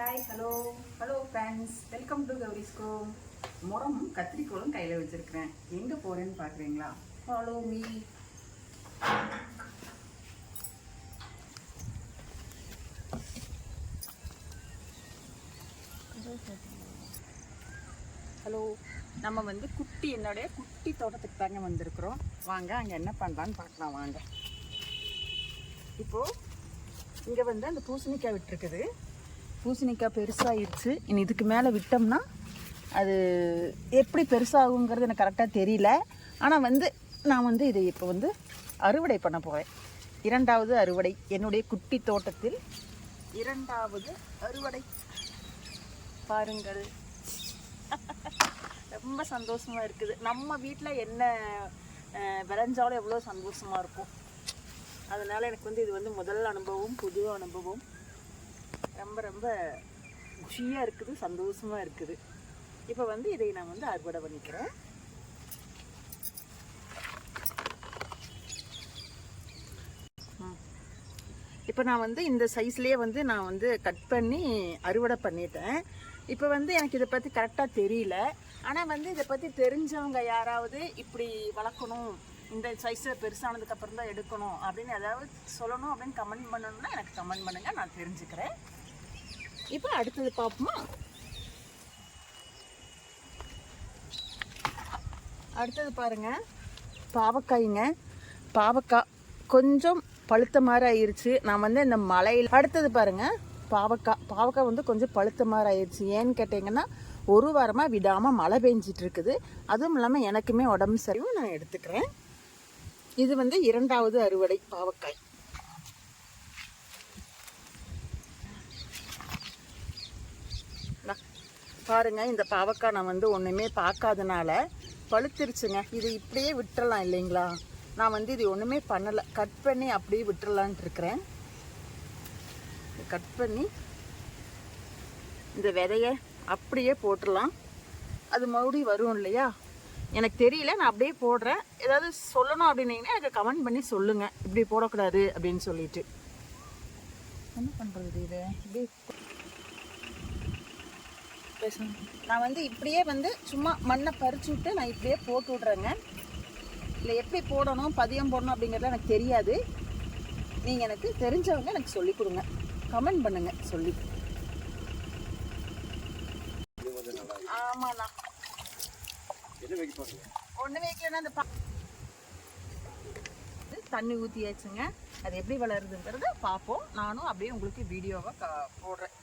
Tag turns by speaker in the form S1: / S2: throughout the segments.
S1: Hi hello friends, welcome to கௌரிஸ்கோம். முறமும் கத்திரிக்கோளும் கையில் வச்சுருக்கிறேன். எங்கே போகிறேன்னு பார்க்குறீங்களா? Follow me. ஹலோ, நம்ம என்னுடைய குட்டி தோட்டத்துக்கு தாங்க வந்திருக்கிறோம். வாங்க அங்கே என்ன பண்ணுறான்னு பார்க்கலாம் வாங்க. இப்போது இங்கே அந்த பூசணிக்காய் விட்டுருக்குது. பூசணிக்காய் பெருசாகிடுச்சு. இனி இதுக்கு மேலே விட்டோம்னா அது எப்படி பெருசாகுங்கிறது எனக்கு கரெக்டாக தெரியல. ஆனால் நான் இதை இப்போ அறுவடை பண்ண போகிறேன். இரண்டாவது அறுவடை, என்னுடைய குட்டி தோட்டத்தில் இரண்டாவது அறுவடை. பாருங்கள், ரொம்ப சந்தோஷமாக இருக்குது. நம்ம வீட்டில் என்ன விளைஞ்சாலும் எவ்வளோ சந்தோஷமாக இருக்கும். அதனால் எனக்கு இது முதல் அனுபவம், புது அனுபவம். ரொம்ப ரொம்ப குஷியாக இருக்குது, சந்தோஷமாக இருக்குது. இப்போ இதை நான் அறுவடை பண்ணிக்கிறேன். இப்போ நான் இந்த சைஸ்லேயே நான் கட் பண்ணி அறுவடை பண்ணிட்டேன். இப்போ எனக்கு இதை பற்றி கரெக்டாக தெரியல. ஆனால் இதை பற்றி தெரிஞ்சவங்க யாராவது இப்படி வளர்க்கணும், இந்த சைஸில் பெருசானதுக்கப்புறம் தான் எடுக்கணும் அப்படின்னு ஏதாவது சொல்லணும் அப்படின்னு கமெண்ட் பண்ணணும்னா எனக்கு கமெண்ட் பண்ணுங்கள், நான் தெரிஞ்சுக்கிறேன். இப்போ அடுத்தது பார்ப்போமா? அடுத்தது பாருங்கள், பாவக்காய்ங்க. பாவக்காய் கொஞ்சம் பழுத்த மாதிரி ஆயிடுச்சு. நான் இந்த மலையில் அடுத்தது பாருங்கள், பாவக்காய் கொஞ்சம் பழுத்த மாதிரி ஆயிடுச்சு. ஏன்னு கேட்டிங்கன்னா, ஒரு வாரமாக விடாமல் மழை பெஞ்சிட்டு இருக்குது. அதுவும் இல்லாமல் எனக்குமே உடம்பு சரியும் நான் எடுத்துக்கிறேன். இது இரண்டாவது அறுவடை பாவக்காய். பாருங்க, இந்த பாவக்காய் நான் ஒன்றுமே பார்க்காதனால பழுத்திருச்சுங்க. இது இப்படியே விட்டுறலாம் இல்லைங்களா? நான் இது ஒன்றுமே பண்ணலை, கட் பண்ணி அப்படியே விட்டுறலான்ட்டு இருக்கிறேன். கட் பண்ணி இந்த விதையை அப்படியே போட்டுடலாம். அது மறுபடியும் வரும் இல்லையா? எனக்கு தெரியல, நான் அப்படியே போடுறேன். ஏதாவது சொல்லணும் அப்படின்னீங்கன்னா எனக்கு கமெண்ட் பண்ணி சொல்லுங்கள், இப்படி போடக்கூடாது அப்படின்னு சொல்லிட்டு. என்ன பண்ணுறது இது? இப்படியே நான் இப்படியே சும்மா மண்ணை பறிச்சு விட்டு நான் இப்படியே போட்டு விட்றேங்க. இல்லை எப்படி போடணும், பதியம் போடணும் அப்படிங்கிறத எனக்கு தெரியாது. நீங்கள் எனக்கு தெரிஞ்சவங்க எனக்கு சொல்லிக் கொடுங்க, கமெண்ட் பண்ணுங்க சொல்லி. ஆமாண்ணா, ஒன்று வைக்கலன்னா அந்த தண்ணி ஊற்றியாச்சுங்க. அது எப்படி வளருதுங்கிறத பார்ப்போம். நானும் அப்படியே உங்களுக்கு வீடியோவை போடுறேன்.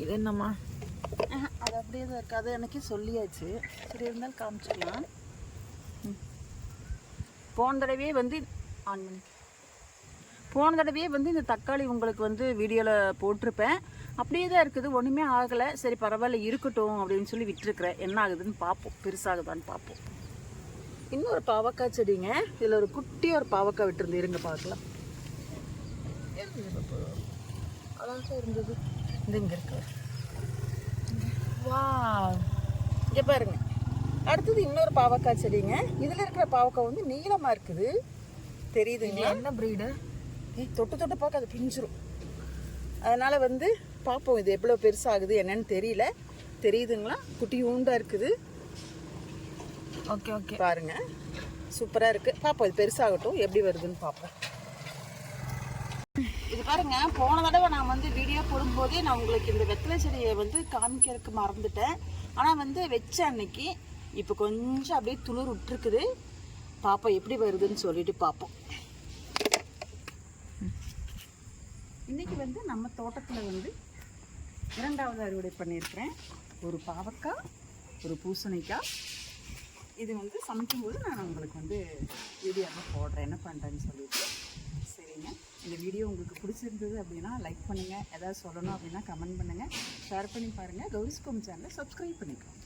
S1: இது என்னம்மா? அது அப்படியே தான் இருக்குது. அது எனக்கு சொல்லியாச்சு. சரி, இருந்தாலும் காமிச்சிடலாம். போன தடவையே ஆன் பண்ணி போன தடவையே இந்த தக்காளி உங்களுக்கு வீடியோவில் போட்டிருப்பேன். அப்படியே தான் இருக்குது, ஒன்றுமே ஆகலை. சரி பரவாயில்ல, இருக்கட்டும் அப்படின்னு சொல்லி விட்டுருக்குறேன். என்ன ஆகுதுன்னு பார்ப்போம், பெருசாகுதான்னு பார்ப்போம். இன்னொரு பாவக்காய் செடிங்க. இதில் ஒரு குட்டி ஒரு பாவக்காய் விட்டுருந்து, இருங்க பார்க்கலாம். அழகாக இருந்தது. இங்கே இருக்கு. வா, இங்கே பாருங்க. அடுத்தது இன்னொரு பாவக்காய் செடிங்க. இதில் இருக்கிற பாவக்காய் நீளமாக இருக்குது, தெரியுதுங்களா? என்ன ப்ரீடு? தொட்டு தொட்டு பார்க்க அது பிஞ்சிரும். அதனால் பார்ப்போம் இது எவ்வளோ பெருசாகுது என்னன்னு தெரியல. தெரியுதுங்களா? குட்டி ஊண்டா இருக்குது. ஓகே ஓகே, பாருங்க, சூப்பராக இருக்குது. பார்ப்போம் இது பெருசாகட்டும், எப்படி வருதுன்னு பார்ப்போம். இது பாருங்க, போன தடவை நான் வீடியோ போடும்போதே நான் உங்களுக்கு இந்த வெத்தலை செடியை காமிக்கிறதுக்கு மறந்துட்டேன். ஆனால் வச்ச அன்னைக்கு இப்போ கொஞ்சம் அப்படியே துளிர் விட்டுருக்குது. பார்ப்போம் எப்படி வருதுன்னு சொல்லிட்டு பார்ப்போம். இன்றைக்கி நம்ம தோட்டத்தில் இரண்டாவது அறுவடை பண்ணியிருக்கிறேன். ஒரு பாவக்காய், ஒரு பூசணிக்காய். இது சமைக்கும்போது நான் உங்களுக்கு வீடியோவை போடுறேன் என்ன பண்ணுறேன்னு சொல்லிட்டு. சரிங்க, இந்த வீடியோ உங்களுக்கு பிடிச்சிருந்தது அப்படின்னா லைக் பண்ணுங்கள். ஏதாவது சொல்லணும் அப்படின்னா கமெண்ட் பண்ணுங்கள், ஷேர் பண்ணி பாருங்கள். கௌரிஸ்கோம் சேனலை சப்ஸ்கிரைப் பண்ணிக்கோங்க.